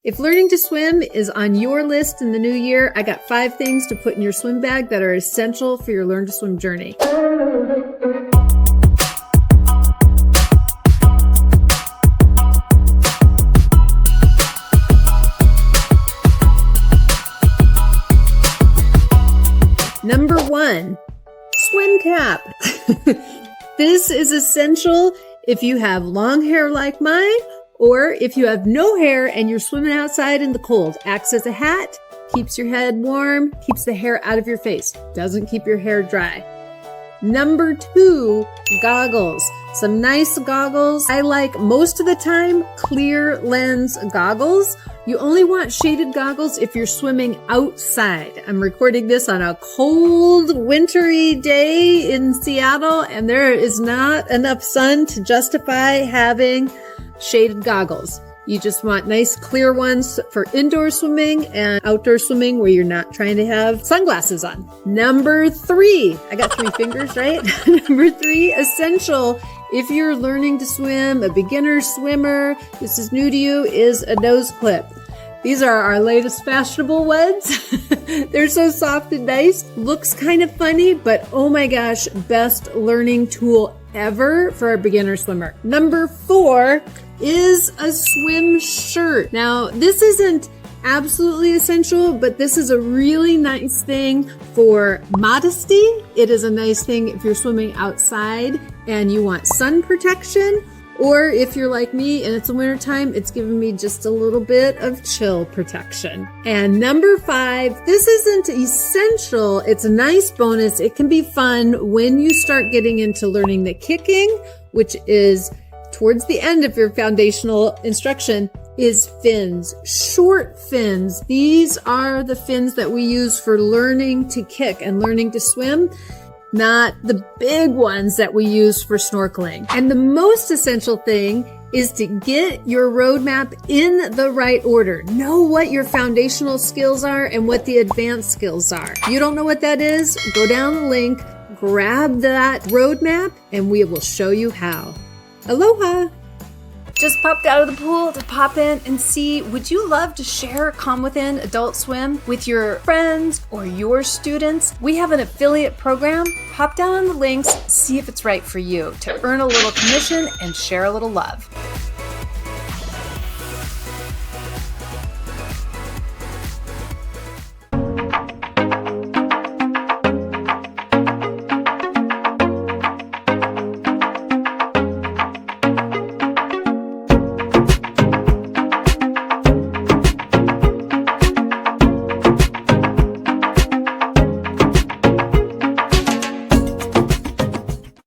If learning to swim is on your list in the new year, I got 5 things to put in your swim bag that are essential for your Learn to Swim journey. Number 1, swim cap. This is essential if you have long hair like mine, or if you have no hair and you're swimming outside in the cold. Acts as a hat, keeps your head warm, keeps the hair out of your face, doesn't keep your hair dry. Number 2, goggles. Some nice goggles. I like most of the time clear lens goggles. You only want shaded goggles if you're swimming outside. I'm recording this on a cold, wintry day in Seattle, and there is not enough sun to justify having shaded goggles. You just want nice clear ones for indoor swimming and outdoor swimming where you're not trying to have sunglasses on. Number 3, I got 3 fingers, right? Number 3, essential if you're learning to swim, a beginner swimmer, this is new to you, is a nose clip. These are our latest fashionable ones. They're so soft and nice. Looks kind of funny, but oh my gosh, best learning tool ever for a beginner swimmer. Number 4 is a swim shirt. Now, this isn't absolutely essential, but this is a really nice thing for modesty. It is a nice thing if you're swimming outside and you want sun protection, or if you're like me and it's the winter time, it's giving me just a little bit of chill protection. And number 5, this isn't essential. It's a nice bonus. It can be fun when you start getting into learning the kicking, which is towards the end of your foundational instruction, is fins, short fins. These are the fins that we use for learning to kick and learning to swim, not the big ones that we use for snorkeling. And the most essential thing is to get your roadmap in the right order. Know what your foundational skills are and what the advanced skills are. If you don't know what that is, go down the link, grab that roadmap, and we will show you how. Aloha! Just popped out of the pool to pop in and see, would you love to share Calm Within Adult Swim with your friends or your students? We have an affiliate program. Pop down on the links, see if it's right for you to earn a little commission and share a little love.